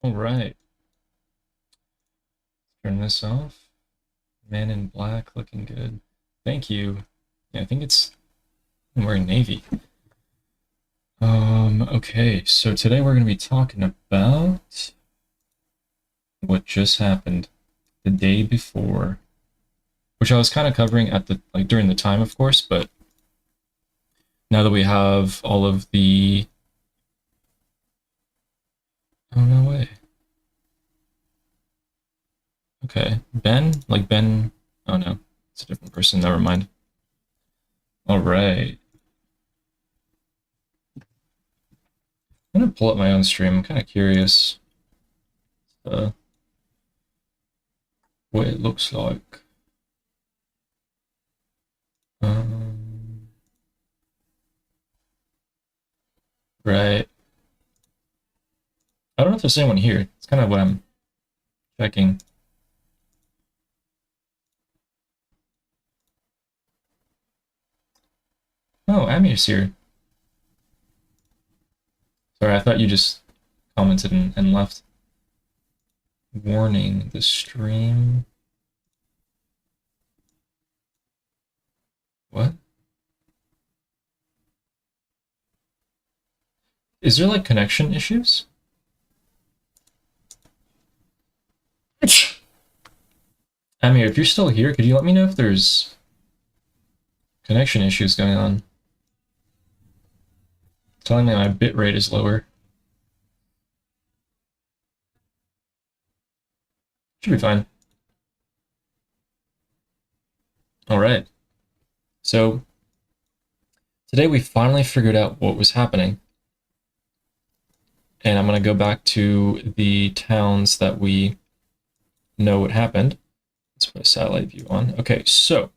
All right, turn this off. Man in black, looking good. Thank you. Yeah, I think I'm wearing navy. Okay, so today we're gonna be talking about what just happened the day before, which I was kind of covering at the during the time, of course, but now that we have all of the oh no way. Okay, Ben. Oh no, it's a different person. Never mind. All right, I'm gonna pull up my own stream. I'm kind of curious uh, what it looks like. Um, right. I don't know if there's anyone here. It's kind of what I'm checking. Oh, Amir's here. Sorry, I thought you just commented and left. Warning, the stream. What? Is there like connection issues? Amir, if you're still here, could you let me know if there's connection issues going on? Telling me my bitrate is lower. Should be fine. All right. So today we finally figured out what was happening. And I'm going to go back to the towns that we know what happened. Let's put a satellite view on. Okay, so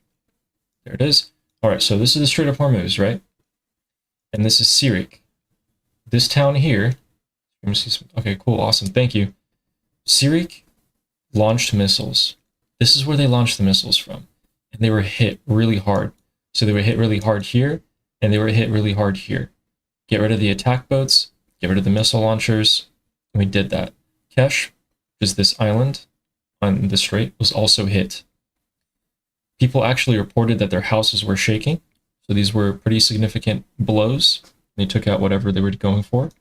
there it is. All right, so this is the Strait of Hormuz, right? And this is Sirik. This town here. Okay, cool, awesome, thank you. Sirik launched missiles. This is where they launched the missiles from. And they were hit really hard. So they were hit really hard here, and they were hit really hard here. Get rid of the attack boats, get rid of the missile launchers, and we did that. Kesh, which is this island on the strait, was also hit. People actually reported that their houses were shaking, so these were pretty significant blows. They took out whatever they were going for.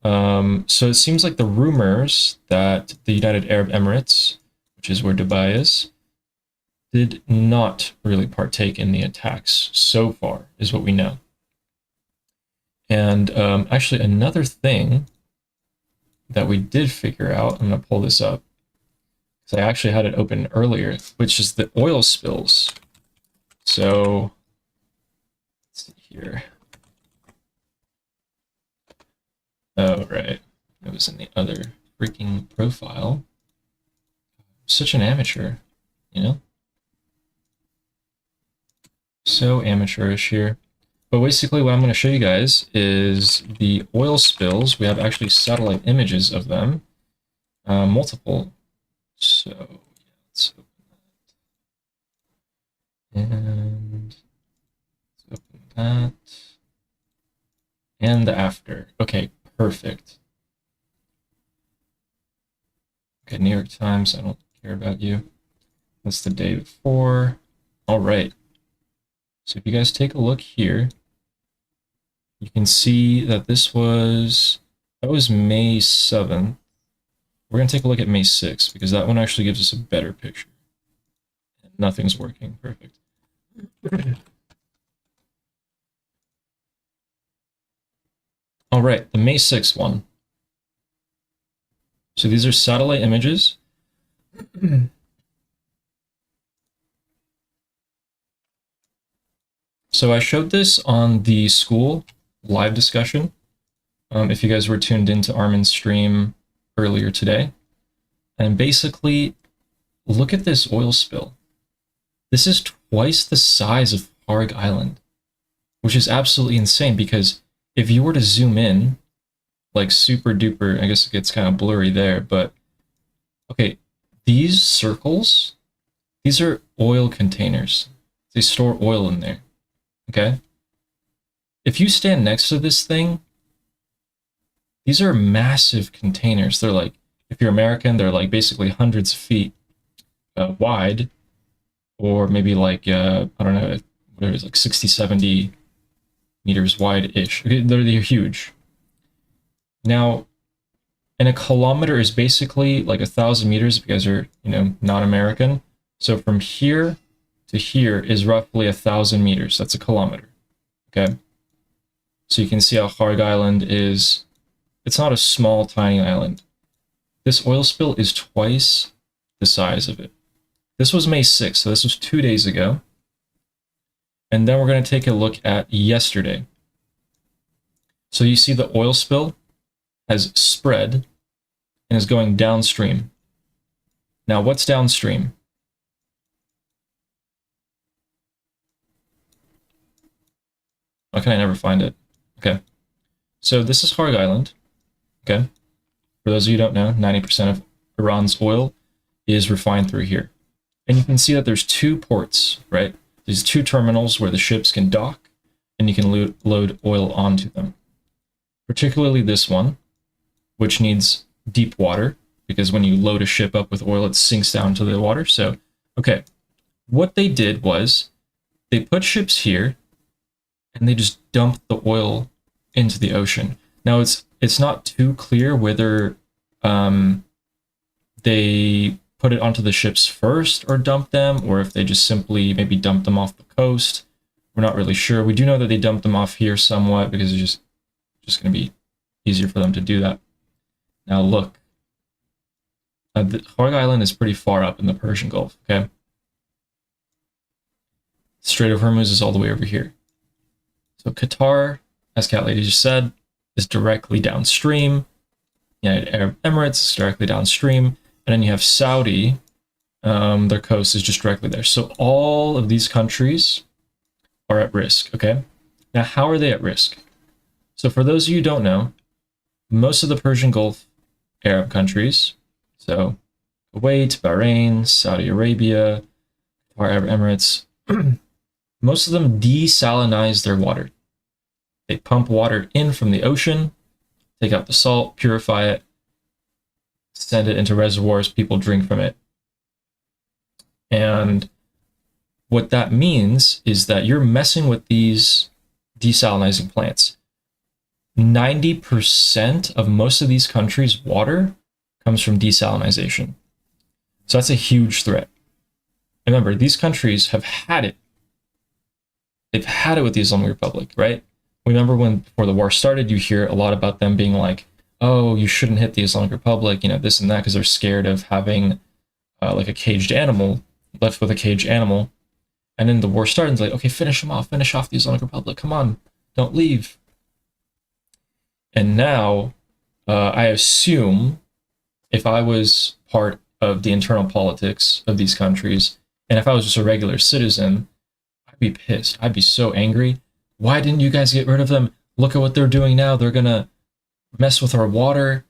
So it seems like the rumors that the United Arab Emirates, which is where Dubai is, did not really partake in the attacks so far, is what we know. And actually, another thing that we did figure out, I'm going to pull this up, because I actually had it open earlier, which is the oil spills. So, let's see here. Oh, right. It was in the other freaking profile. Such an amateur, you know? So amateurish here. But basically what I'm going to show you guys is the oil spills. We have actually satellite images of them. Multiple. So, yeah, let's open that. And let's open that. And the after. Okay, perfect. Okay, New York Times, I don't care about you. That's the day before. All right. So if you guys take a look here, you can see that that was May 7th. We're going to take a look at May 6th because that one actually gives us a better picture. Nothing's working. Perfect. All right, the May 6th one. So these are satellite images. So I showed this on the school live discussion. If you guys were tuned into Armin's stream earlier today. And basically, look at this oil spill. This is twice the size of Harg Island, which is absolutely insane because if you were to zoom in, like super duper, I guess it gets kind of blurry there, but okay, these circles, these are oil containers. They store oil in there, okay? If you stand next to this thing, These are massive containers. They're like, if you're American, they're like basically hundreds of feet wide, or maybe like, I don't know, whatever it is, like 60, 70 meters wide-ish. They're huge. Now, and a kilometer is basically like 1,000 meters if you guys are, not American. So from here to here is roughly 1,000 meters. That's a kilometer. Okay. So you can see how Harg Island is. It's not a small, tiny island. This oil spill is twice the size of it. This was May 6th, so this was 2 days ago. And then we're going to take a look at yesterday. So you see the oil spill has spread and is going downstream. Now, what's downstream? Why can I never find it? Okay. So this is Harg Island. Okay. For those of you who don't know, 90% of Iran's oil is refined through here. And you can see that there's 2 ports, right? There's 2 terminals where the ships can dock and you can load oil onto them. Particularly this one, which needs deep water, because when you load a ship up with oil, it sinks down to the water. So, okay, what they did was they put ships here and they just dumped the oil into the ocean. Now, it's not too clear whether they put it onto the ships first or dump them, or if they just simply maybe dumped them off the coast. We're not really sure. We do know that they dumped them off here somewhat because it's just going to be easier for them to do that. Now look, Harg Island is pretty far up in the Persian Gulf, okay? Strait of Hormuz is all the way over here. So Qatar, as Cat Lady just said, is directly downstream. United Arab Emirates is directly downstream. And then you have Saudi, their coast is just directly there. So all of these countries are at risk, okay? Now, how are they at risk? So for those of you who don't know, most of the Persian Gulf Arab countries, so Kuwait, Bahrain, Saudi Arabia, Arab Emirates, most of them desalinize their water. They pump water in from the ocean, take out the salt, purify it, send it into reservoirs, people drink from it. And what that means is that you're messing with these desalinizing plants. 90% of most of these countries' water comes from desalinization. So that's a huge threat. Remember, these countries have had it. They've had it with the Islamic Republic, right? Remember when, before the war started, you hear a lot about them being like, oh, you shouldn't hit the Islamic Republic, this and that, because they're scared of having like a caged animal, left with a caged animal. And then the war started, and it's like, okay, finish off the Islamic Republic. Come on, don't leave. And now, I assume if I was part of the internal politics of these countries, and if I was just a regular citizen, I'd be pissed. I'd be so angry. Why didn't you guys get rid of them? Look at what they're doing now. They're going to mess with our water.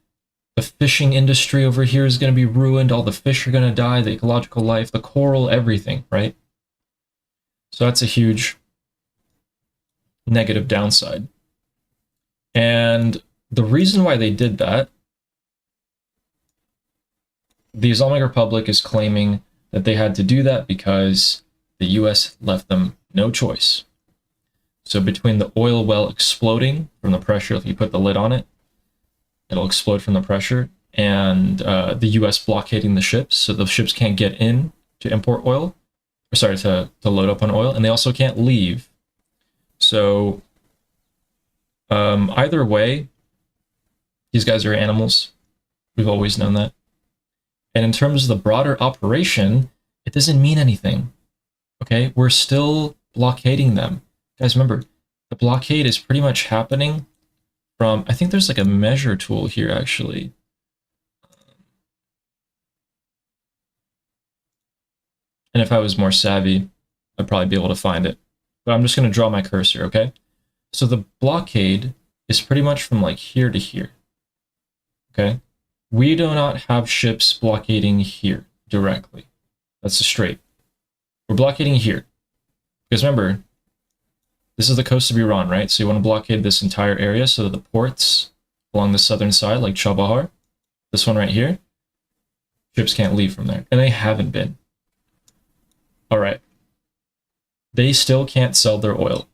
The fishing industry over here is going to be ruined. All the fish are going to die. The ecological life, the coral, everything, right? So that's a huge negative downside. And the reason why they did that, the Islamic Republic is claiming that they had to do that because the US left them no choice. So between the oil well exploding from the pressure, if you put the lid on it, it'll explode from the pressure, and the US blockading the ships, so the ships can't get in to import oil, or sorry, to load up on oil, and they also can't leave. So either way, these guys are animals. We've always known that. And in terms of the broader operation, it doesn't mean anything. Okay, we're still blockading them. Guys, remember, the blockade is pretty much happening from, I think there's like a measure tool here, actually. And if I was more savvy, I'd probably be able to find it. But I'm just going to draw my cursor, okay? So the blockade is pretty much from like here to here, okay? We do not have ships blockading here directly. That's a strait. We're blockading here. Because remember, this is the coast of Iran, right? So you want to blockade this entire area so that the ports along the southern side, like Chabahar. This one right here, ships can't leave from there, and they haven't been. All right. They still can't sell their oil.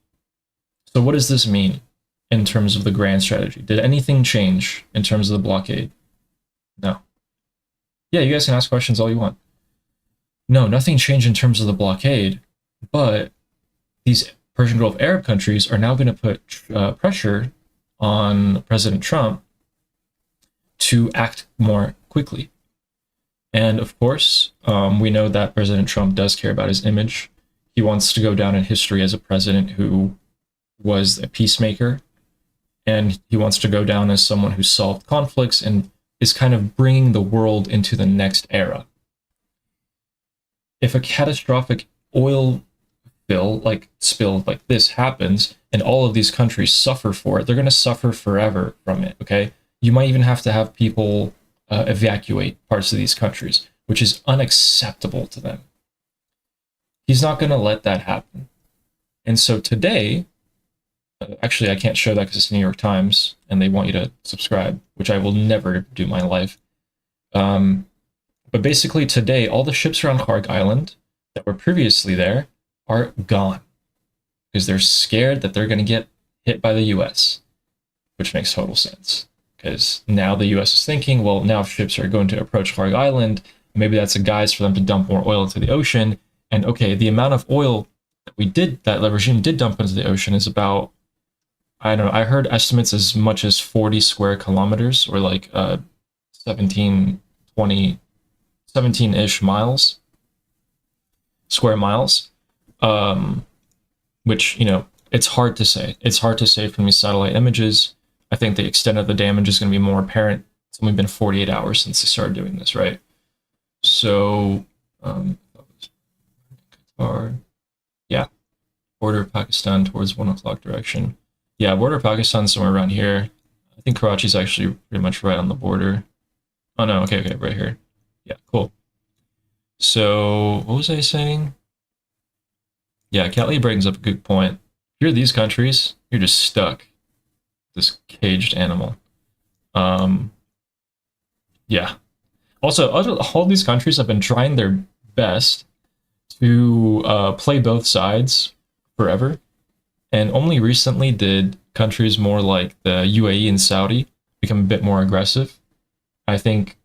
So what does this mean in terms of the grand strategy? Did anything change in terms of the blockade? No. Yeah, you guys can ask questions all you want. No, nothing changed in terms of the blockade, but these Persian Gulf Arab countries are now going to put pressure on President Trump to act more quickly. And of course, we know that President Trump does care about his image. He wants to go down in history as a president who was a peacemaker, and he wants to go down as someone who solved conflicts and is kind of bringing the world into the next era. If a catastrophic oil spill like this happens and all of these countries suffer for it, they're going to suffer forever from it, okay? You might even have to have people evacuate parts of these countries, which is unacceptable to them. He's not going to let that happen. And so today, actually, I can't show that because it's the New York Times and they want you to subscribe, which I will never do in my life. But basically today, all the ships around Kharg Island that were previously there are gone because they're scared that they're going to get hit by the US, which makes total sense. Because now the US is thinking, well, now ships are going to approach Kharg Island. Maybe that's a guise for them to dump more oil into the ocean. And okay, the amount of oil that the regime did dump into the ocean is about, I don't know, I heard estimates as much as 40 square kilometers, or like 17-ish miles, square miles, which, it's hard to say. It's hard to say from these satellite images. I think the extent of the damage is going to be more apparent. It's only been 48 hours since they started doing this, right? So, Qatar, yeah, border of Pakistan towards 1 o'clock direction. Yeah, border of Pakistan somewhere around here. I think Karachi's actually pretty much right on the border. Oh no, okay, right here. Yeah, cool. So, what was I saying? Yeah, Kelly brings up a good point. If you're these countries, you're just stuck. This caged animal. Yeah. Also, all these countries have been trying their best to play both sides forever. And only recently did countries more like the UAE and Saudi become a bit more aggressive. I think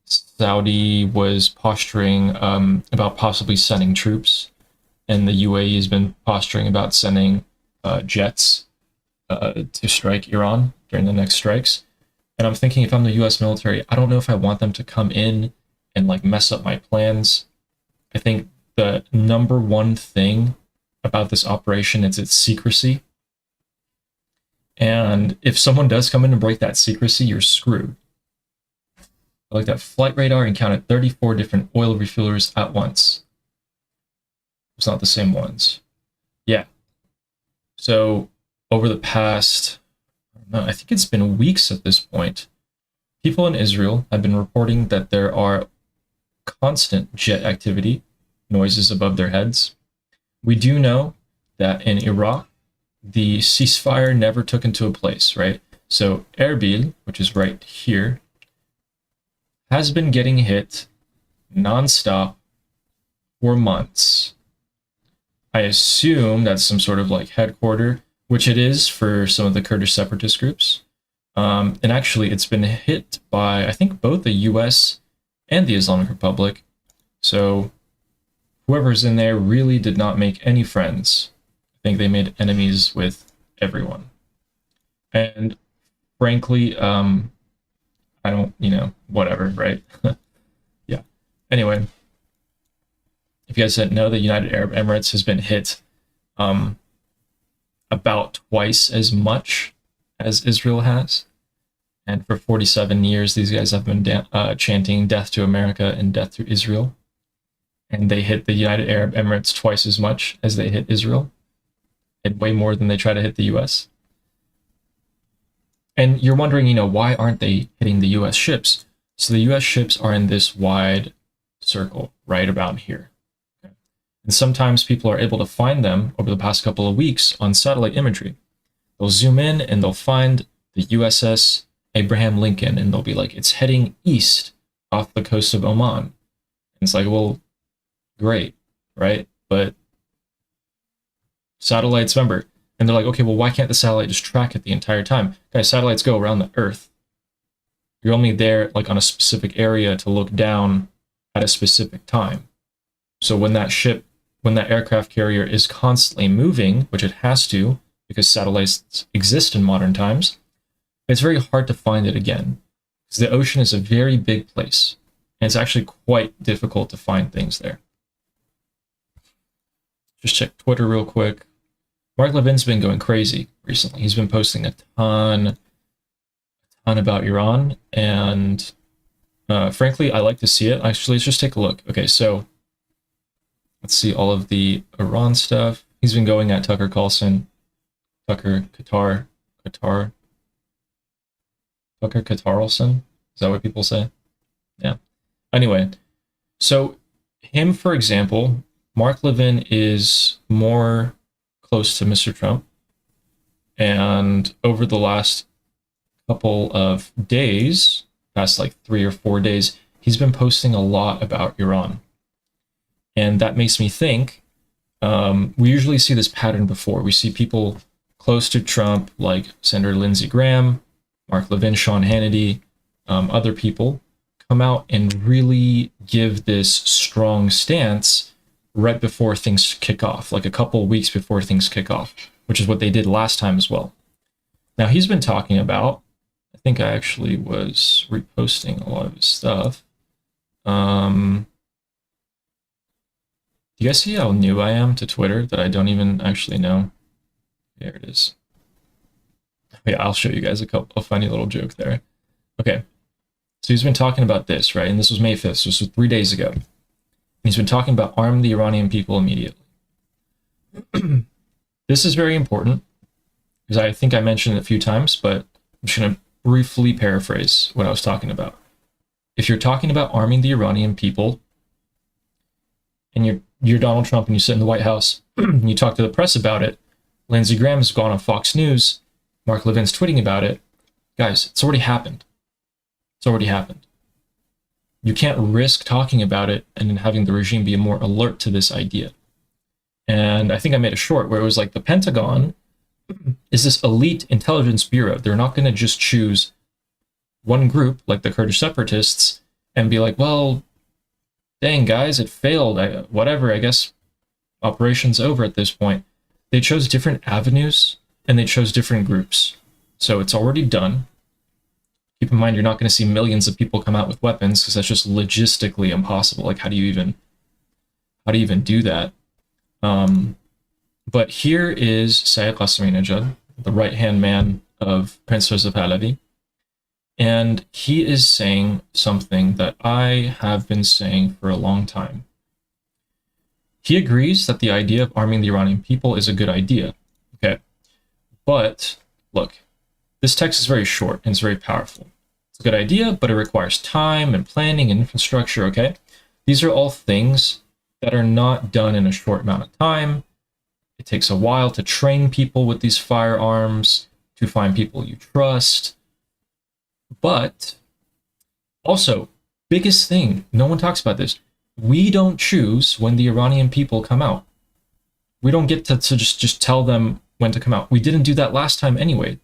Saudi was posturing about possibly sending troops, and the UAE has been posturing about sending jets to strike Iran during the next strikes. And I'm thinking, if I'm the US military, I don't know if I want them to come in and like mess up my plans. I think the number one thing about this operation is its secrecy. And if someone does come in and break that secrecy, you're screwed. I looked at flight radar and counted 34 different oil refuelers at once. It's not the same ones. Yeah. So over the past, I think it's been weeks at this point, people in Israel have been reporting that there are constant jet activity, noises above their heads. We do know that in Iraq, the ceasefire never took into place, right? So Erbil, which is right here, has been getting hit nonstop for months. I assume that's some sort of like headquarter, which it is for some of the Kurdish separatist groups. And actually, it's been hit by, I think, both the US and the Islamic Republic. So whoever's in there really did not make any friends. I think they made enemies with everyone. And frankly, I don't, whatever, right? Yeah. Anyway, if you guys didn't know, the United Arab Emirates has been hit about twice as much as Israel has. And for 47 years, these guys have been chanting death to America and death to Israel. And they hit the United Arab Emirates twice as much as they hit Israel, and way more than they try to hit the US. And you're wondering, why aren't they hitting the US ships? So the US ships are in this wide circle right about here. Okay. And sometimes people are able to find them over the past couple of weeks on satellite imagery. They'll zoom in and they'll find the USS Abraham Lincoln, and they'll be like, it's heading east off the coast of Oman. And it's like, well, great, right? But satellites, remember, and they're like, okay, well, why can't the satellite just track it the entire time? Guys, satellites go around the Earth. You're only there like on a specific area to look down at a specific time. So when that aircraft carrier is constantly moving, which it has to, because satellites exist in modern times, it's very hard to find it again. Because the ocean is a very big place, and it's actually quite difficult to find things there. Just check Twitter real quick. Mark Levin's been going crazy recently. He's been posting a ton about Iran, and frankly, I like to see it. Actually, let's just take a look. Okay, so let's see all of the Iran stuff. He's been going at Tucker Carlson, Tucker Carlson. Is that what people say? Yeah. Anyway, so him, for example, Mark Levin is more close to Mr. Trump. And over the last couple of days, past like 3 or 4 days, he's been posting a lot about Iran. And that makes me think, we usually see this pattern before. We see people close to Trump, like Senator Lindsey Graham, Mark Levin, Sean Hannity, other people, come out and really give this strong stance right before things kick off, like a couple of weeks before things kick off, which is what they did last time as well. Now, he's been talking about, I think I actually was reposting a lot of his stuff. Do you guys see how new I am to Twitter that I don't even actually know? There it is. Yeah, I'll show you guys a funny little joke there. Okay, so he's been talking about this, right? And this was May 5th, so this was 3 days ago. And he's been talking about arm the Iranian people immediately. This is very important, because I think I mentioned it a few times, but I'm just going to briefly paraphrase what I was talking about. If you're talking about arming the Iranian people, and you're Donald Trump and you sit in the White House and you talk to the press about it, Lindsey Graham has gone on Fox News, Mark Levin's tweeting about it. Guys, it's already happened. It's already happened. You can't risk talking about it and then having the regime be more alert to this idea. And I think I made a short where it was like the Pentagon is this elite intelligence bureau. They're not going to just choose one group like the Kurdish separatists and be like, well, dang, guys, it failed. Whatever, I guess operation's over at this point. They chose different avenues and they chose different groups. So it's already done. Keep in mind, you're not going to see millions of people come out with weapons because that's just logistically impossible. Like, how do you even do that? But here is Saeed Qasemi-Najad, the right-hand man of Prince Reza Pahlavi. And he is saying something that I have been saying for a long time. He agrees that the idea of arming the Iranian people is a good idea. Okay. But look, this text is very short and it's very powerful. It's a good idea, but it requires time and planning and infrastructure. Okay. These are all things that are not done in a short amount of time. It takes a while to train people with these firearms, to find people you trust. But also, biggest thing, no one talks about this. We don't choose when the Iranian people come out. We don't get to just tell them when to come out. We didn't do that last time anyway.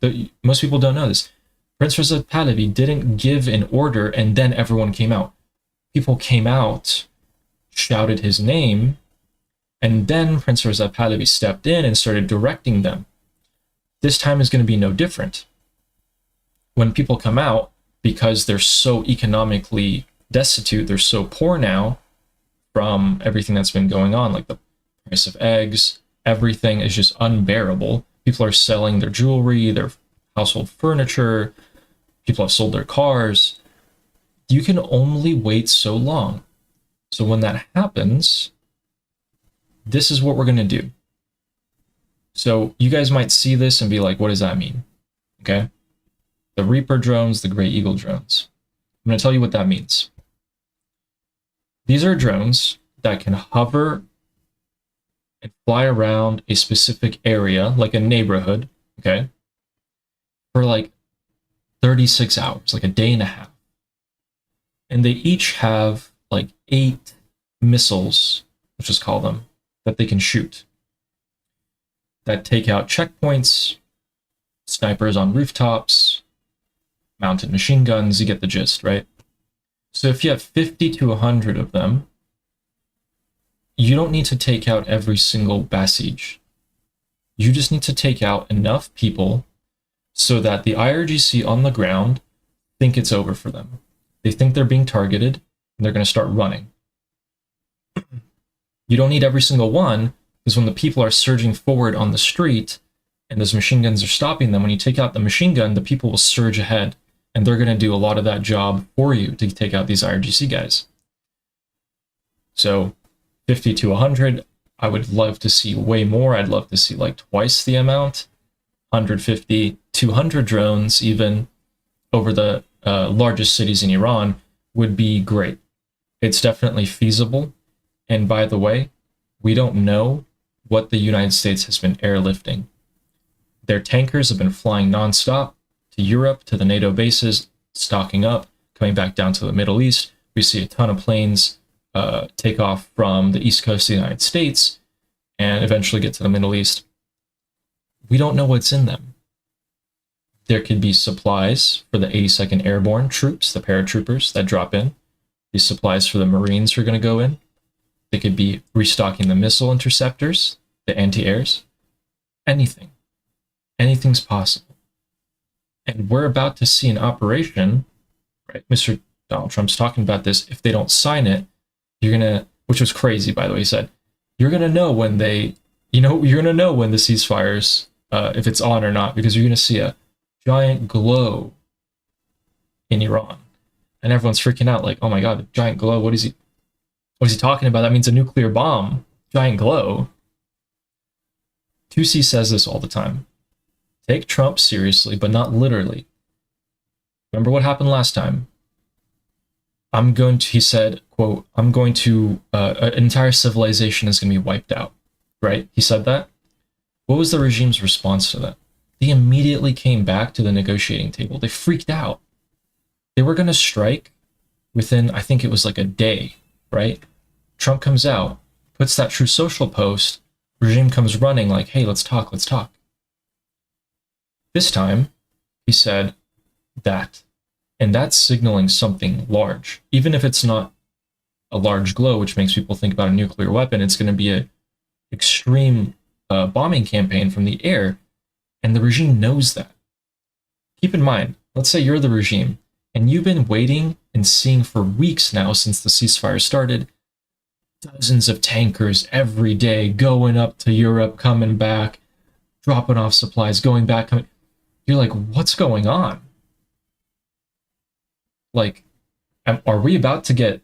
Most people don't know this. Prince Reza Pahlavi didn't give an order and then everyone came out. People came out, shouted his name, and then Prince Reza Pahlavi stepped in and started directing them. This time is going to be no different. When people come out, because they're so economically destitute, they're so poor now from everything that's been going on, like the price of eggs, everything is just unbearable. People are selling their jewelry, their household furniture, people have sold their cars. You can only wait so long. So when that happens, this is what we're going to do. So you guys might see this and be like, what does that mean? Okay. The Reaper drones, the Grey Eagle drones. I'm going to tell you what that means. These are drones that can hover and fly around a specific area, like a neighborhood, okay, for like 36 hours, like a day and a half. And they each have like 8 missiles, let's just call them, that they can shoot that take out checkpoints, snipers on rooftops, mounted machine guns. You get the gist, right? So if you have 50 to 100 of them, you don't need to take out every single Basij. You just need to take out enough people so that the IRGC on the ground think it's over for them. They think they're being targeted, and they're going to start running. You don't need every single one, because when the people are surging forward on the street and those machine guns are stopping them, when you take out the machine gun, the people will surge ahead, and they're going to do a lot of that job for you to take out these IRGC guys. So 50 to 100, I would love to see way more. I'd love to see like twice the amount, 150, 200 drones even over the largest cities in Iran would be great. It's definitely feasible. And by the way, we don't know what the United States has been airlifting. Their tankers have been flying nonstop to Europe, to the NATO bases, stocking up, coming back down to the Middle East. We see a ton of planes take off from the East Coast of the United States and eventually get to the Middle East. We don't know what's in them. There could be supplies for the 82nd Airborne troops, the paratroopers that drop in. These supplies for the Marines who are going to go in. They could be restocking the missile interceptors, the anti-airs. Anything. Anything's possible. And we're about to see an operation, right? Mr. Donald Trump's talking about this. If they don't sign it, you're going to, which was crazy, by the way, he said, you're going to know when they, you're going to know when the ceasefires, if it's on or not, because you're going to see a giant glow in Iran. And everyone's freaking out like, oh my God, the giant glow, what is he talking about? That means a nuclear bomb, giant glow. 2C says this all the time. Take Trump seriously, but not literally. Remember what happened last time? He said, quote, I'm going to, an entire civilization is going to be wiped out, right? He said that. What was the regime's response to that? They immediately came back to the negotiating table. They freaked out. They were going to strike within, I think it was like a day, right? Trump comes out, puts that Truth Social post, regime comes running like, hey, let's talk, let's talk. This time, he said that, and that's signaling something large. Even if it's not a large glow, which makes people think about a nuclear weapon, it's going to be an extreme bombing campaign from the air, and the regime knows that. Keep in mind, let's say you're the regime, and you've been waiting and seeing for weeks now since the ceasefire started, dozens of tankers every day going up to Europe, coming back, dropping off supplies, going back, coming. You're like, what's going on? Like, are we about to get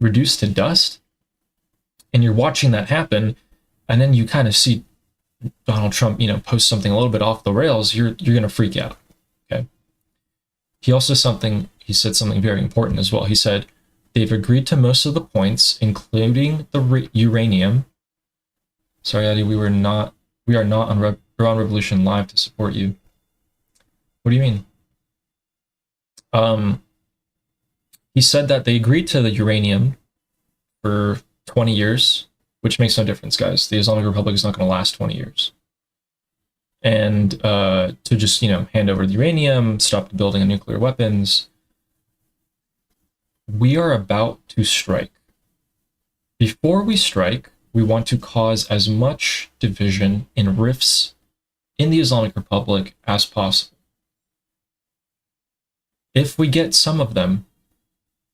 reduced to dust? And you're watching that happen, and then you kind of see Donald Trump, post something a little bit off the rails. You're going to freak out. Okay. He said something very important as well. He said, they've agreed to most of the points, including the uranium. Sorry, Eddie, we are not on Iran Revolution Live to support you. What do you mean? He said that they agreed to the uranium for 20 years, which makes no difference, guys. The Islamic Republic is not going to last 20 years. And to just, hand over the uranium, stop the building of nuclear weapons. We are about to strike. Before we strike, we want to cause as much division and rifts in the Islamic Republic as possible. If we get some of them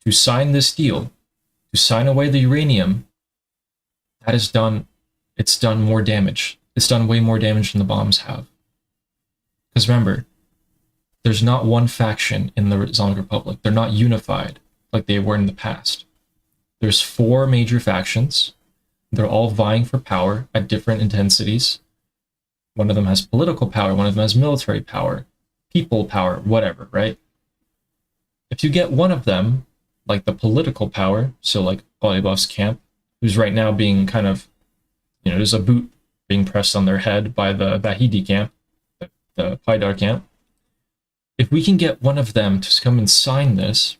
to sign this deal, to sign away the uranium, that is done, it's done more damage. It's done way more damage than the bombs have. Because remember, there's not one faction in the Islamic Republic. They're not unified like they were in the past. There's 4 major factions. They're all vying for power at different intensities. One of them has political power, one of them has military power, people power, whatever, right? If you get one of them, like the political power, so like Ghalibaf's camp, who's right now being kind of, there's a boot being pressed on their head by the Vahidi camp, the Haidar camp. If we can get one of them to come and sign this,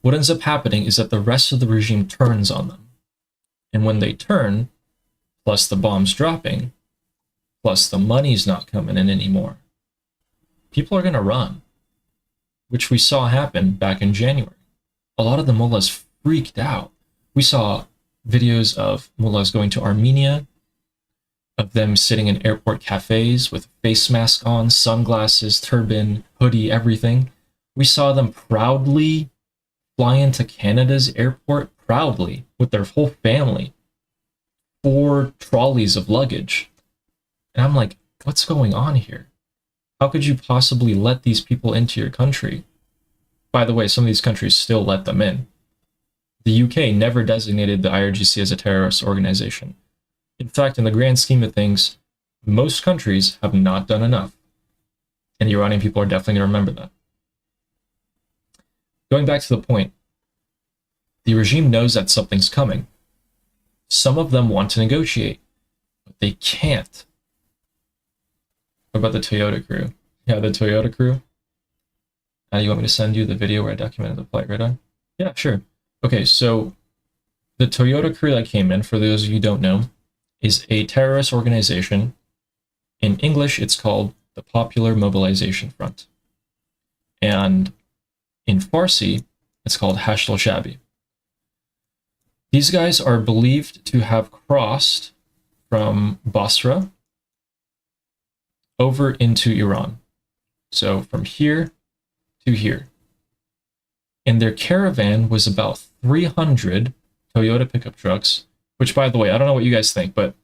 what ends up happening is that the rest of the regime turns on them. And when they turn, plus the bombs dropping, plus the money's not coming in anymore, people are going to run, which we saw happen back in January. A lot of the mullahs freaked out. We saw videos of mullahs going to Armenia, of them sitting in airport cafes with face mask on, sunglasses, turban, hoodie, everything. We saw them proudly fly into Canada's airport, proudly, with their whole family. 4 trolleys of luggage. And I'm like, what's going on here? How could you possibly let these people into your country? By the way, some of these countries still let them in. The UK never designated the IRGC as a terrorist organization. In fact, in the grand scheme of things, most countries have not done enough. And the Iranian people are definitely going to remember that. Going back to the point, the regime knows that something's coming. Some of them want to negotiate, but they can't. What about the Toyota crew? Yeah, the Toyota crew. You want me to send you the video where I documented the flight radar? Yeah, sure. Okay, so the Toyota crew that came in, for those of you who don't know, is a terrorist organization. In English, it's called the Popular Mobilization Front. And in Farsi, it's called Hashd al-Shabi. These guys are believed to have crossed from Basra over into Iran. So from here to here. And their caravan was about 300 Toyota pickup trucks, which, by the way, I don't know what you guys think, but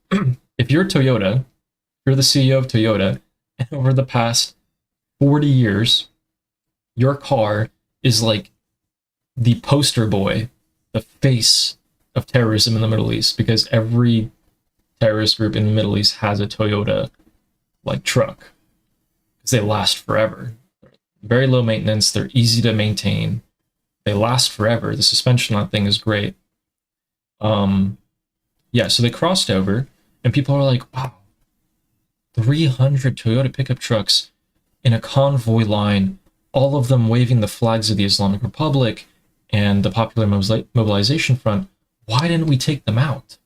if you're Toyota, you're the CEO of Toyota, and over the past 40 years, your car is like the poster boy, the face of terrorism in the Middle East, because every terrorist group in the Middle East has a Toyota like truck, because they last forever. They're very low maintenance, they're easy to maintain, they last forever. The suspension on that thing is great. Yeah, so they crossed over, and people are like, wow, 300 Toyota pickup trucks in a convoy line, all of them waving the flags of the Islamic Republic and the Popular Mobilization Front. Why didn't we take them out?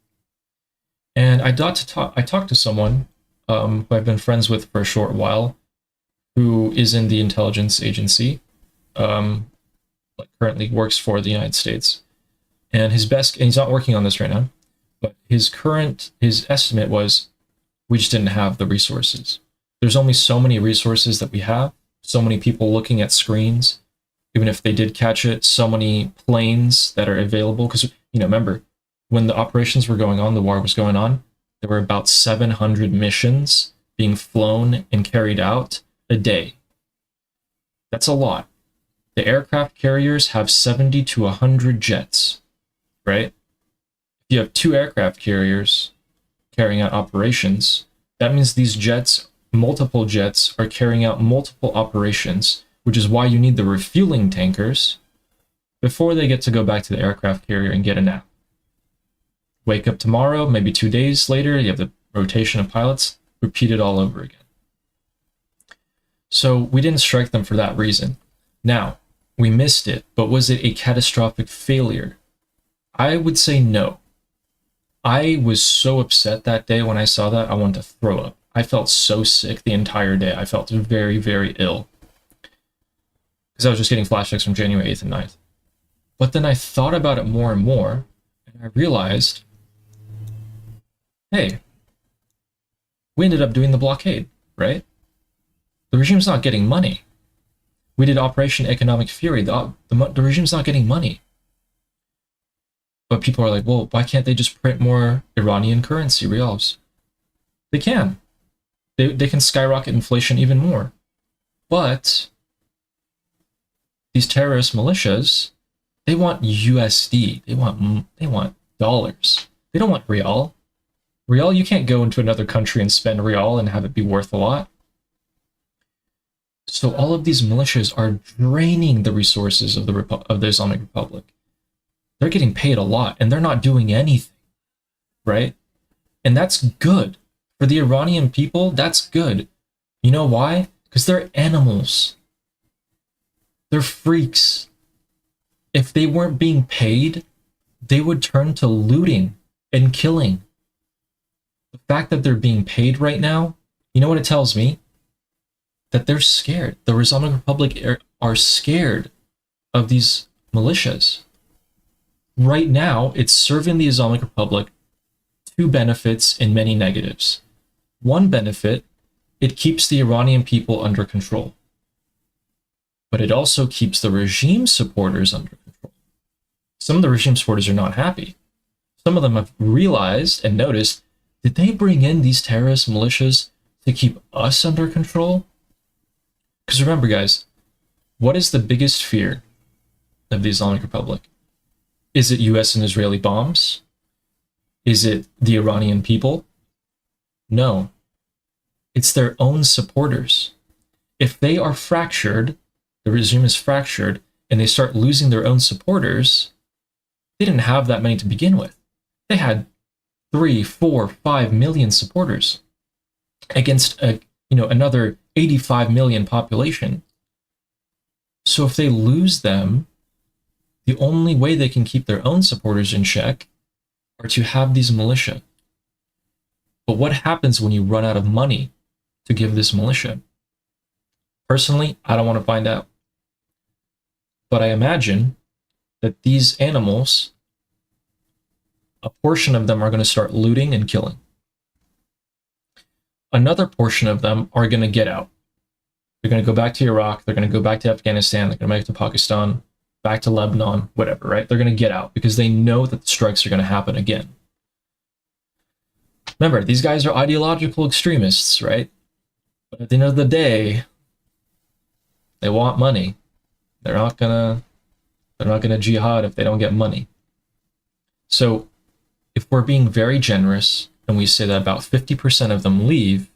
And I talked to someone who I've been friends with for a short while, who is in the intelligence agency, like currently works for the United States. And and he's not working on this right now, but his estimate was, we just didn't have the resources. There's only so many resources that we have, so many people looking at screens, even if they did catch it, so many planes that are available. Because, remember, when the operations were going on, the war was going on, there were about 700 missions being flown and carried out a day. That's a lot. The aircraft carriers have 70 to 100 jets, right? If you have 2 aircraft carriers carrying out operations, that means these jets, multiple jets, are carrying out multiple operations, which is why you need the refueling tankers before they get to go back to the aircraft carrier and get a nap. Wake up tomorrow, maybe 2 days later, you have the rotation of pilots, repeat it all over again. So we didn't strike them for that reason. Now, we missed it, but was it a catastrophic failure? I would say no. I was so upset that day when I saw that, I wanted to throw up. I felt so sick the entire day. I felt very, very ill. Because I was just getting flashbacks from January 8th and 9th. But then I thought about it more and more, and I realized, hey, we ended up doing the blockade, right? The regime's not getting money. We did Operation Economic Fury. The regime's not getting money. But people are like, well, why can't they just print more Iranian currency, rials? They can. They can skyrocket inflation even more. But these terrorist militias, they want USD. They want dollars. They don't want rial. Rial, you can't go into another country and spend rial and have it be worth a lot. So all of these militias are draining the resources of the Islamic Republic. They're getting paid a lot, and they're not doing anything, right? And that's good. For the Iranian people, that's good. You know why? Because they're animals. They're freaks. If they weren't being paid, they would turn to looting and killing. The fact that they're being paid right now, you know what it tells me? That they're scared. The Islamic Republic are scared of these militias. Right now, it's serving the Islamic Republic two benefits and many negatives. One benefit, it keeps the Iranian people under control. But it also keeps the regime supporters under control. Some of the regime supporters are not happy. Some of them have realized and noticed, did they bring in these terrorist militias to keep us under control? Because remember, guys, what is the biggest fear of the Islamic Republic? Is it US and Israeli bombs? Is it the Iranian people? No. It's their own supporters. If they are fractured, the regime is fractured, and they start losing their own supporters, they didn't have that many to begin with. They had 3, 4, 5 million supporters against another 85 million population. So if they lose them, the only way they can keep their own supporters in check are to have these militia. But what happens when you run out of money to give this militia? Personally, I don't want to find out. But I imagine that these animals, a portion of them are going to start looting and killing. Another portion of them are going to get out. They're going to go back to Iraq. They're going to go back to Afghanistan. They're going to make it to Pakistan, back to Lebanon, whatever, right? They're going to get out because they know that the strikes are going to happen again. Remember, these guys are ideological extremists, right? But at the end of the day, they want money. They're not gonna jihad if they don't get money. So if we're being very generous and we say that about 50% of them leave,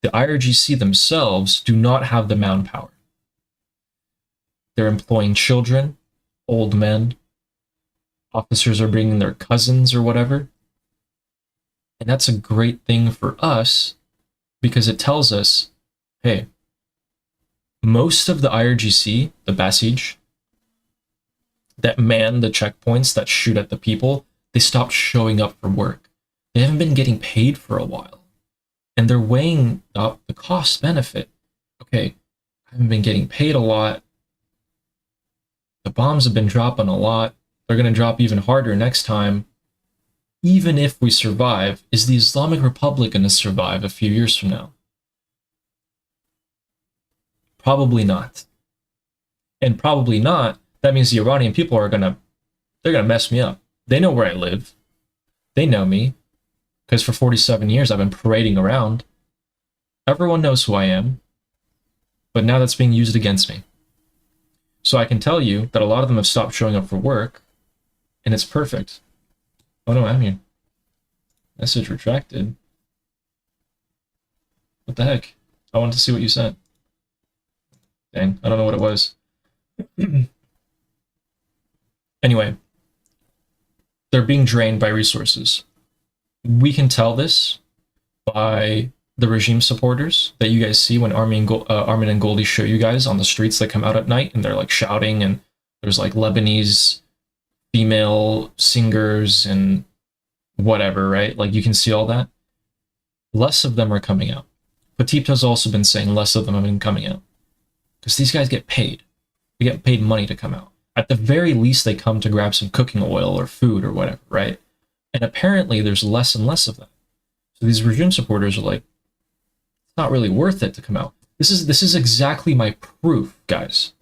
the IRGC themselves do not have the manpower. They're employing children, old men, officers are bringing their cousins or whatever. And that's a great thing for us because it tells us, hey, most of the IRGC, the Basij, that man the checkpoints, that shoot at the people, they stopped showing up for work. They haven't been getting paid for a while. And they're weighing up the cost benefit. Okay, I haven't been getting paid a lot. The bombs have been dropping a lot. They're going to drop even harder next time. Even if we survive, is the Islamic Republic going to survive a few years from now? Probably not. And probably not, that means the Iranian people are they're gonna mess me up. They know where I live. They know me. Because for 47 years I've been parading around. Everyone knows who I am. But now that's being used against me. So I can tell you that a lot of them have stopped showing up for work, and it's perfect. Oh no, I'm here. Message retracted. What the heck? I wanted to see what you sent. Dang, I don't know what it was. Anyway, they're being drained by resources. We can tell this by the regime supporters that you guys see when Armin and Goldie show you guys on the streets that come out at night, and they're like shouting, and there's like Lebanese female singers and whatever, right? Like you can see all that. Less of them are coming out. Patipta's also been saying less of them have been coming out. Because these guys get paid. They get paid money to come out. At the very least, they come to grab some cooking oil or food or whatever, right? And apparently there's less and less of that. So these regime supporters are like, it's not really worth it to come out. This is exactly my proof, guys.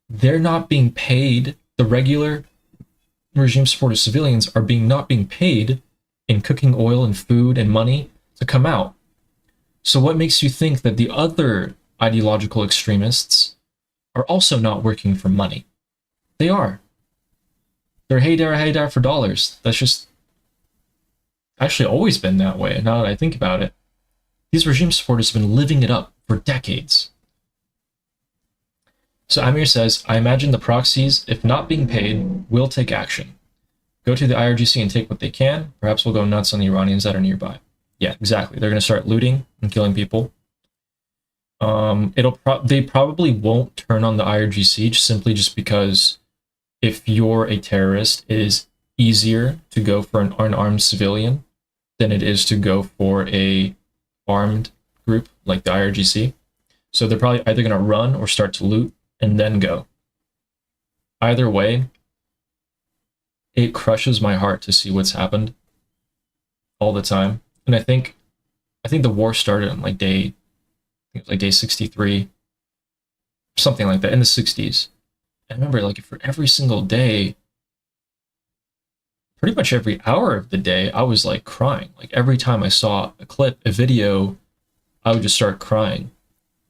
They're not being paid. The regular regime supporter civilians are not being paid in cooking oil and food and money to come out. So what makes you think that the other ideological extremists are also not working for money? They are. They're Haydar for dollars. That's just actually always been that way, now that I think about it. These regime supporters have been living it up for decades. So Amir says, I imagine the proxies, if not being paid, will take action. Go to the IRGC and take what they can. Perhaps we'll go nuts on the Iranians that are nearby. Yeah, exactly. They're going to start looting and killing people. They probably won't turn on the IRGC simply just because if you're a terrorist, it is easier to go for an unarmed civilian than it is to go for a armed group like the IRGC. So they're probably either going to run or start to loot and then go. Either way, it crushes my heart to see what's happened all the time. And I think the war started on like day, I think it was like day 63, something like that, in the 60s. I remember like for every single day, pretty much every hour of the day, I was like crying. Like every time I saw a clip, a video, I would just start crying.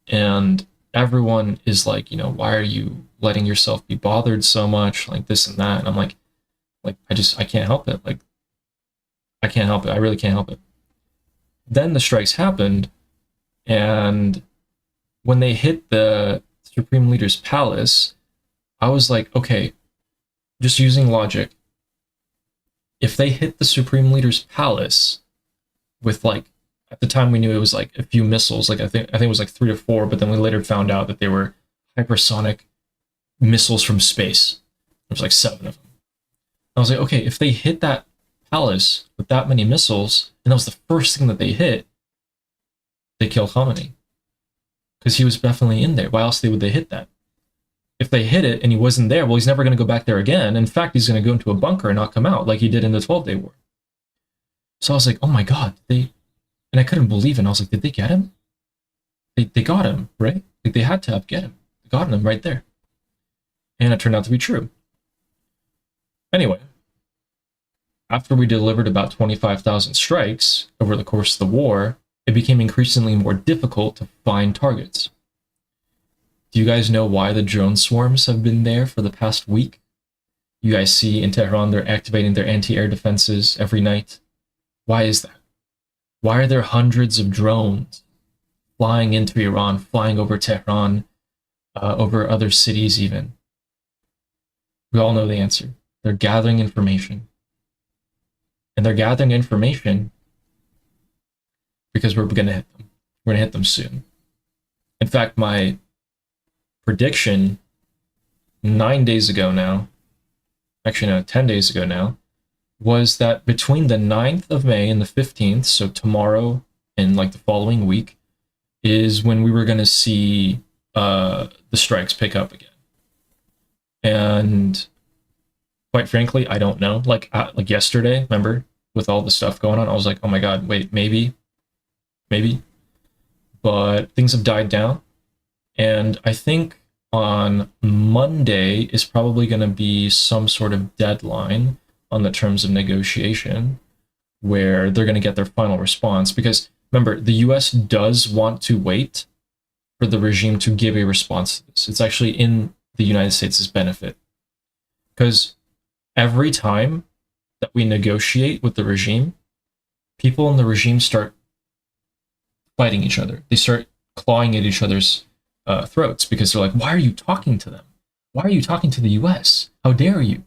And everyone is like, why are you letting yourself be bothered so much? Like this and that. And I'm like I can't help it. Like I can't help it. I really can't help it. Then the strikes happened, and when they hit the Supreme Leader's palace, I was like, okay, just using logic, if they hit the Supreme Leader's palace with like, at the time we knew it was like a few missiles, like I think it was like 3 or 4, but then we later found out that they were hypersonic missiles from space. There was like 7 of them. I was like, okay, if they hit that palace with that many missiles, and that was the first thing that they hit, they kill Khamenei. Because he was definitely in there. Why else would they hit that? If they hit it and he wasn't there, well, he's never going to go back there again. In fact, he's going to go into a bunker and not come out like he did in the 12-Day War. So I was like, oh my God, and I couldn't believe it. And I was like, did they get him? They got him, right? Like they had to get him. They got him right there. And it turned out to be true. Anyway, after we delivered about 25,000 strikes over the course of the war, it became increasingly more difficult to find targets. Do you guys know why the drone swarms have been there for the past week? You guys see in Tehran, they're activating their anti-air defenses every night. Why is that? Why are there hundreds of drones flying into Iran, flying over Tehran, over other cities even? We all know the answer. They're gathering information. And they're gathering information because we're going to hit them. We're going to hit them soon. In fact, my prediction 9 days ago now, actually no, 10 days ago now, was that between the 9th of May and the 15th, so tomorrow and like the following week, is when we were going to see the strikes pick up again. And quite frankly, I don't know. Like yesterday, remember, with all the stuff going on, I was like, oh my God, wait, maybe. But things have died down. And I think on Monday is probably going to be some sort of deadline on the terms of negotiation where they're going to get their final response. Because remember, the US does want to wait for the regime to give a response to this. It's actually in the United States' benefit. Because every time that we negotiate with the regime, people in the regime start fighting each other. They start clawing at each other's throats because they're like, why are you talking to them? Why are you talking to the US? How dare you?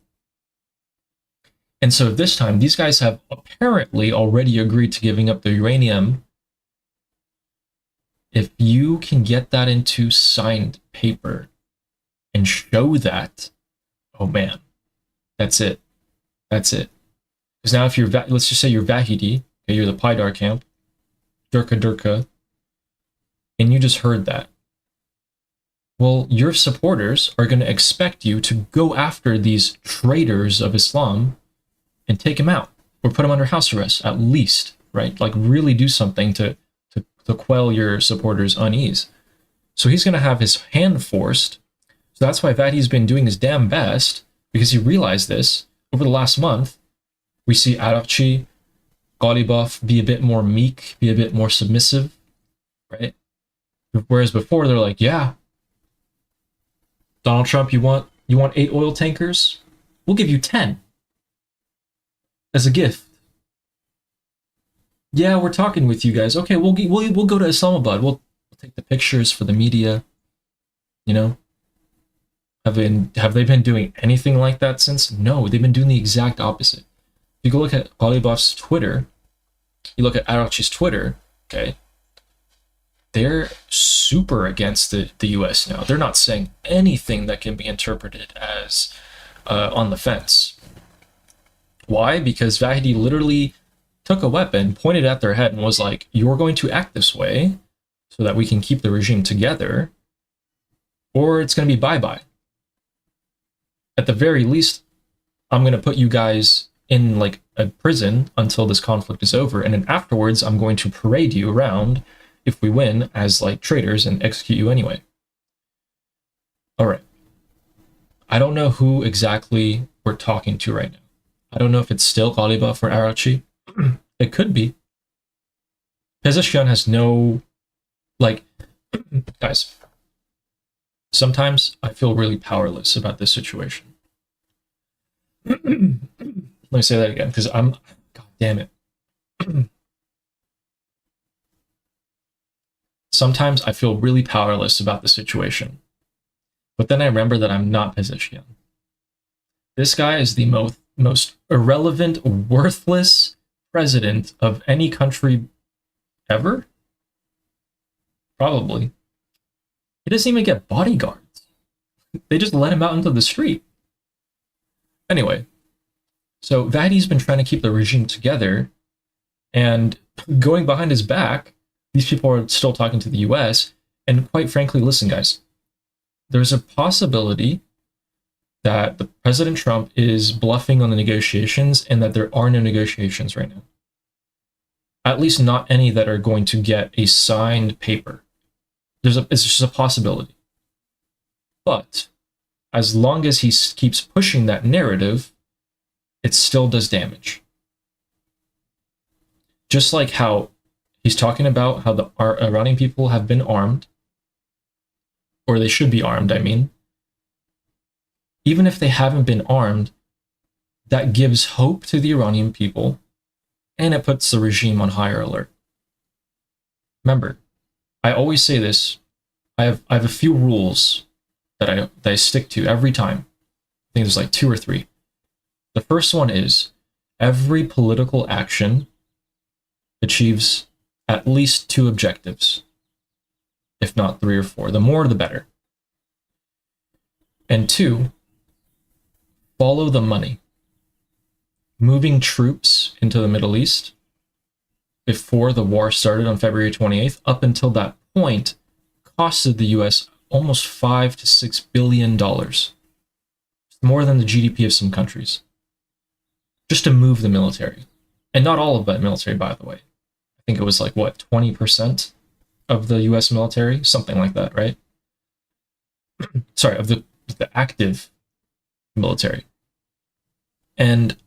And so this time, these guys have apparently already agreed to giving up the uranium. If you can get that into signed paper and show that, oh man, that's it. That's it. Because now if you're, let's just say you're Vahidi, okay, you're the Paidar camp, Durka, and you just heard that. Well, your supporters are going to expect you to go after these traitors of Islam and take them out or put them under house arrest, at least, right? Like really do something to quell your supporters' unease. So he's going to have his hand forced. So that's why Vadi's been doing his damn best, because he realized this. Over the last month, we see Arakchi, Ghalibaf be a bit more meek, be a bit more submissive, right? Whereas before they're like, yeah, Donald Trump, you want 8 oil tankers? We'll give you 10 as a gift. Yeah, we're talking with you guys. Okay, we'll go to Islamabad. We'll take the pictures for the media. You know, have they been doing anything like that since? No, they've been doing the exact opposite. If you go look at Ghalibaf's Twitter, you look at Arakchi's Twitter, okay, they're super against the US now. They're not saying anything that can be interpreted as on the fence. Why? Because Vahidi literally took a weapon, pointed at their head, and was like, you're going to act this way so that we can keep the regime together, or it's going to be bye-bye. At the very least, I'm going to put you guys in like a prison until this conflict is over, and then afterwards I'm going to parade you around if we win as like traitors and execute you anyway. All right. I don't know who exactly we're talking to right now. I don't know if it's still Ghalibaf or Arachi. It could be. Pezeshkian has no, like, guys, sometimes I feel really powerless about this situation. Let me say that again, because God damn it. Sometimes I feel really powerless about the situation. But then I remember that I'm not Pezeshkian. This guy is the most irrelevant, worthless president of any country ever? Probably. He doesn't even get bodyguards. They just let him out into the street. Anyway, so Vahidi's been trying to keep the regime together, and going behind his back, these people are still talking to the US, and quite frankly, listen guys, there's a possibility that the President Trump is bluffing on the negotiations and that there are no negotiations right now. At least not any that are going to get a signed paper. It's just a possibility. But as long as he keeps pushing that narrative, it still does damage. Just like how he's talking about how the Iranian people have been armed, or they should be armed, I mean. Even if they haven't been armed, that gives hope to the Iranian people, and it puts the regime on higher alert. Remember, I always say this, I have a few rules that I stick to every time. I think there's like 2 or 3. The first one is, every political action achieves at least 2 objectives, if not 3 or 4. The more, the better. And 2, follow the money. Moving troops into the Middle East before the war started on February 28th, up until that point, costed the US almost $5 to $6 billion. It's more than the GDP of some countries. Just to move the military. And not all of that military, by the way. I think it was like, what, 20% of the US military? Something like that, right? Sorry, of the active military. And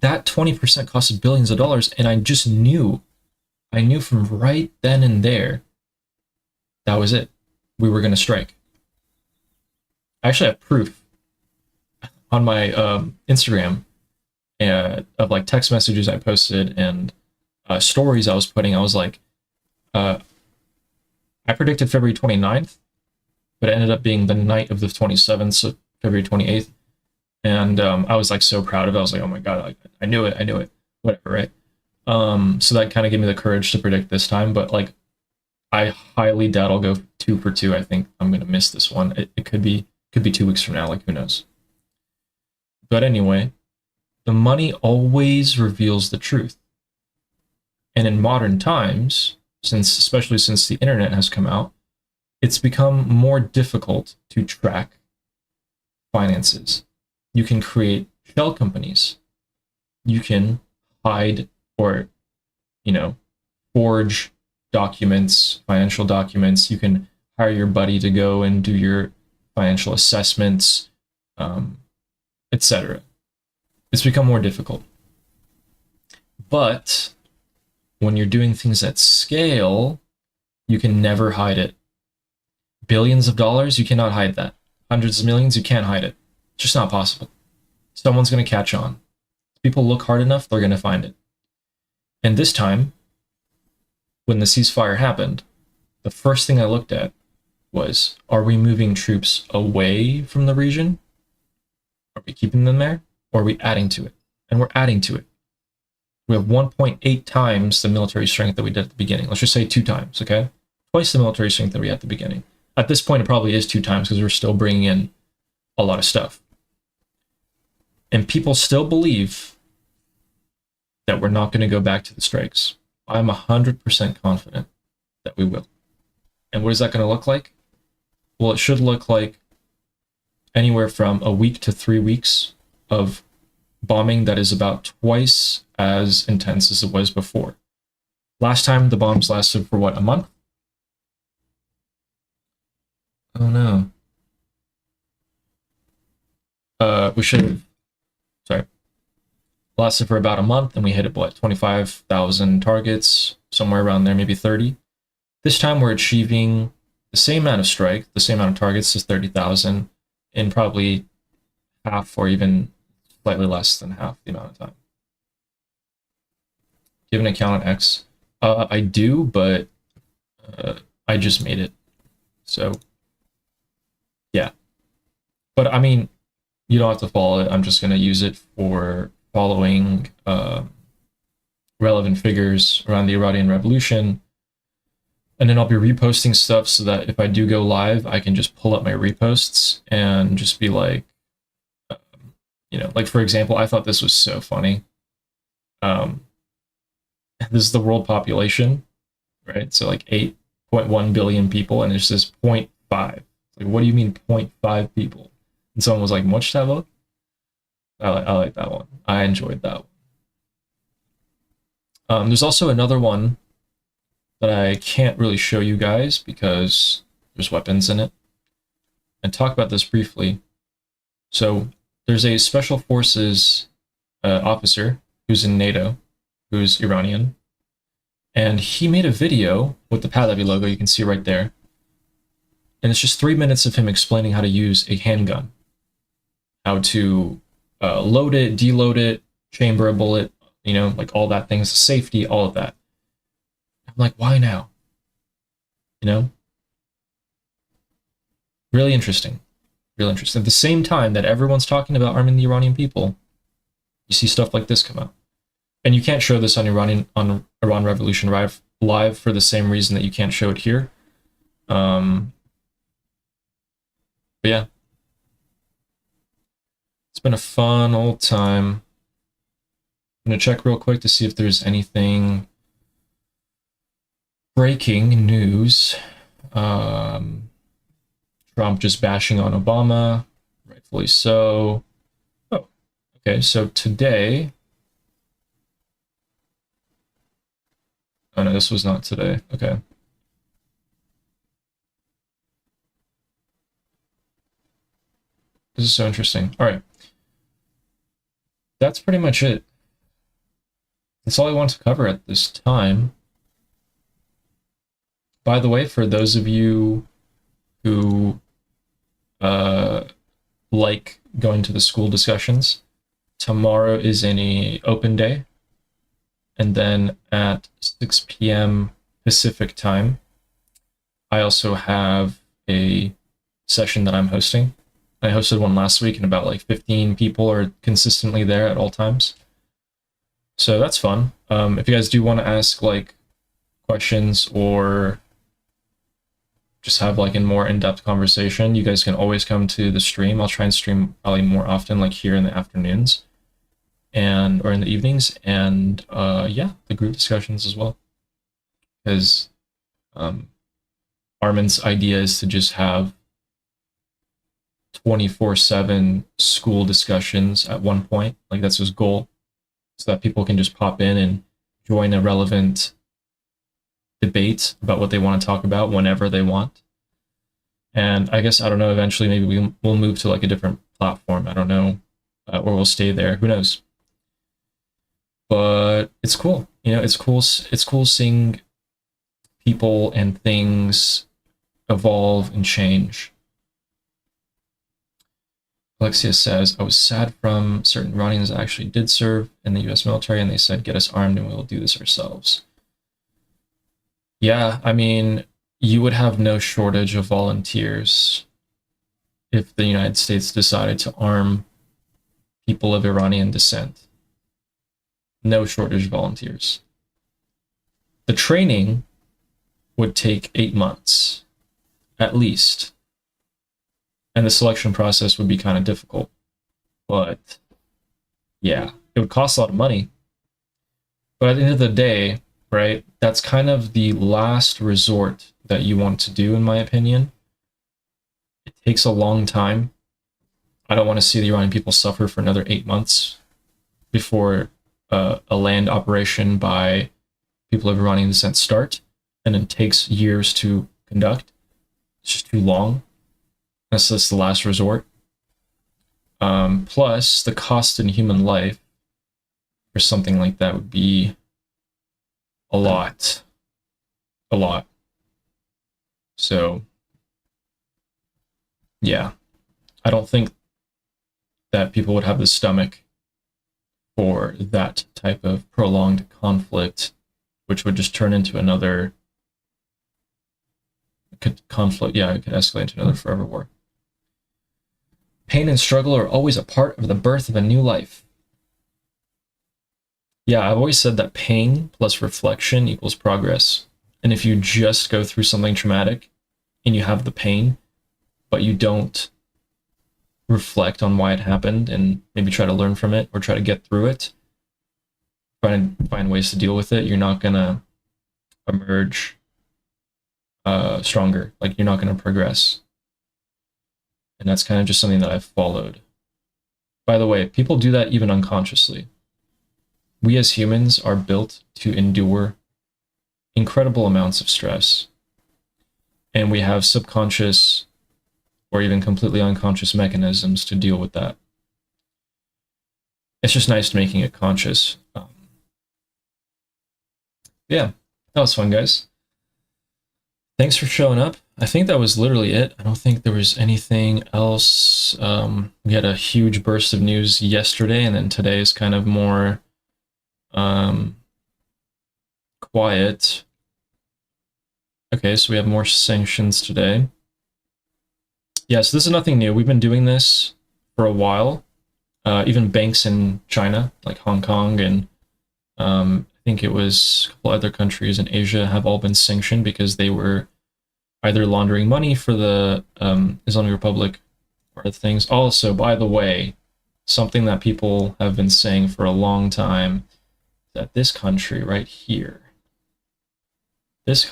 that 20% costed billions of dollars, and I just knew from right then and there, that was it. We were going to strike. I actually have proof on my Instagram of like text messages I posted and stories I was putting. I was like, I predicted February 29th, but it ended up being the night of the 27th, so February 28th. And I was like so proud of it. I was like, oh my God, I knew it, whatever, right? So that kind of gave me the courage to predict this time, but like, I highly doubt I'll go 2 for 2. I think I'm going to miss this one. It could be 2 weeks from now, like who knows? But anyway, the money always reveals the truth. And in modern times, especially since the internet has come out, it's become more difficult to track finances. You can create shell companies. You can hide or, forge documents, financial documents. You can hire your buddy to go and do your financial assessments, etc. It's become more difficult. But when you're doing things at scale, you can never hide it. Billions of dollars, you cannot hide that. Hundreds of millions, you can't hide it. It's just not possible. Someone's going to catch on. If people look hard enough, they're going to find it. And this time, when the ceasefire happened, the first thing I looked at was, are we moving troops away from the region? Are we keeping them there? Or are we adding to it? And we're adding to it. We have 1.8 times the military strength that we did at the beginning. Let's just say 2 times, okay? twice the military strength that we had at the beginning. At this point, it probably is 2 times because we're still bringing in a lot of stuff. And people still believe that we're not going to go back to the strikes. I'm 100% confident that we will. And what is that going to look like? Well, it should look like anywhere from a week to 3 weeks of bombing that is about twice as intense as it was before. Last time the bombs lasted for what, a month? Oh no. We should have, sorry, lasted for about a month, and we hit it, what, 25,000 targets, somewhere around there, maybe 30. This time we're achieving the same amount of strike, the same amount of targets as 30,000 in probably half or even slightly less than half the amount of time. Do you have an account on X? I do, but I just made it. So, yeah. But I mean, you don't have to follow it. I'm just going to use it for following relevant figures around the Iranian Revolution. And then I'll be reposting stuff so that if I do go live, I can just pull up my reposts and just be like, you know, like for example, I thought this was so funny. This is the world population, right? So like 8.1 billion people, and it's just 0.5. Like, what do you mean 0.5 people? And someone was like, much that look? I like that one. I enjoyed that one. There's also another one that I can't really show you guys because there's weapons in it. And talk about this briefly. So there's a special forces officer who's in NATO, who's Iranian, and he made a video with the Pahlavi logo, you can see right there. And it's just 3 minutes of him explaining how to use a handgun, how to load it, deload it, chamber a bullet, you know, like all that things, safety, all of that. I'm like, why now? You know? Really interesting. Real interesting. At the same time that everyone's talking about arming the Iranian people, you see stuff like this come out. And you can't show this on Iran Revolution live for the same reason that you can't show it here. But yeah. It's been a fun old time. I'm going to check real quick to see if there's anything breaking news. Trump just bashing on Obama, rightfully so. Oh, okay, so today... Oh no, this was not today. Okay. This is so interesting. All right. That's pretty much it. That's all I want to cover at this time. By the way, for those of you who like going to the school discussions, tomorrow is an open day. And then at 6 p.m. Pacific time, I also have a session that I'm hosting. I hosted one last week, and about like 15 people are consistently there at all times. So that's fun. If you guys do want to ask like questions or just have like a more in-depth conversation, you guys can always come to the stream. I'll try and stream probably more often, like here in the afternoons or in the evenings, and yeah, the group discussions as well. Because Armin's idea is to just have 24/7 school discussions at one point. Like that's his goal, so that people can just pop in and join a relevant debate about what they want to talk about whenever they want. And I guess, I don't know, eventually maybe we'll move to like a different platform. I don't know, or we'll stay there. Who knows? But it's cool. You know, it's cool seeing people and things evolve and change. Alexia says, I was sad from certain Iranians that actually did serve in the US military, and they said, get us armed and we'll do this ourselves. Yeah, I mean, you would have no shortage of volunteers if the United States decided to arm people of Iranian descent. No shortage of volunteers. The training would take 8 months at least. And the selection process would be kind of difficult. But yeah, it would cost a lot of money. But at the end of the day, right, that's kind of the last resort that you want to do, in my opinion. It takes a long time. I don't want to see the Iranian people suffer for another 8 months before a land operation by people of Iranian descent start, and then takes years to conduct. It's just too long. That's just the last resort. Plus, the cost in human life for something like that would be a lot. A lot. So, yeah. I don't think that people would have the stomach for that type of prolonged conflict, which would just turn into another conflict. Yeah, it could escalate into another forever war. Pain and struggle are always a part of the birth of a new life. Yeah, I've always said that pain plus reflection equals progress. And if you just go through something traumatic and you have the pain, but you don't reflect on why it happened and maybe try to learn from it or try to get through it, find ways to deal with it, you're not going to emerge stronger. Like, you're not going to progress. And that's kind of just something that I've followed. By the way, people do that even unconsciously. We as humans are built to endure incredible amounts of stress. And we have subconscious or even completely unconscious mechanisms to deal with that. It's just nice making it conscious. Yeah, that was fun, guys. Thanks for showing up. I think that was literally it. I don't think there was anything else. We had a huge burst of news yesterday, and then today is kind of more quiet. Okay, so we have more sanctions today. Yes, this is nothing new. We've been doing this for a while. Even banks in China, like Hong Kong, and I think it was a couple other countries in Asia, have all been sanctioned because they were either laundering money for the Islamic Republic or other things. Also, by the way, something that people have been saying for a long time, that this country right here, is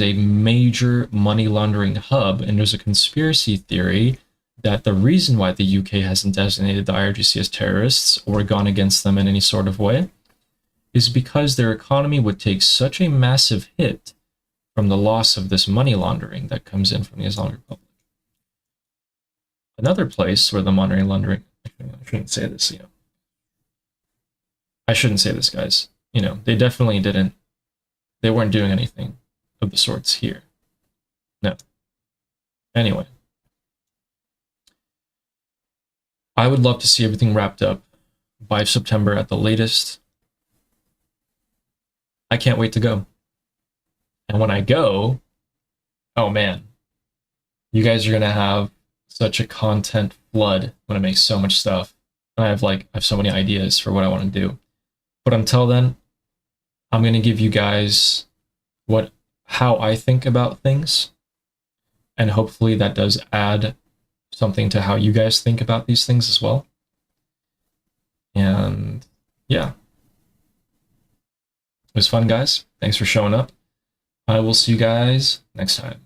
a major money laundering hub, and there's a conspiracy theory that the reason why the UK hasn't designated the IRGC as terrorists or gone against them in any sort of way is because their economy would take such a massive hit from the loss of this money laundering that comes in from the Islamic Republic. Another place where the money laundering, I shouldn't say this, I shouldn't say this, guys. They definitely they weren't doing anything of the sorts here. No. Anyway. I would love to see everything wrapped up by September at the latest. I can't wait to go. And when I go, oh man, you guys are going to have such a content flood when I make so much stuff. And I have so many ideas for what I want to do. But until then, I'm going to give you guys how I think about things. And hopefully that does add something to how you guys think about these things as well. And yeah. It was fun, guys. Thanks for showing up. I will see you guys next time.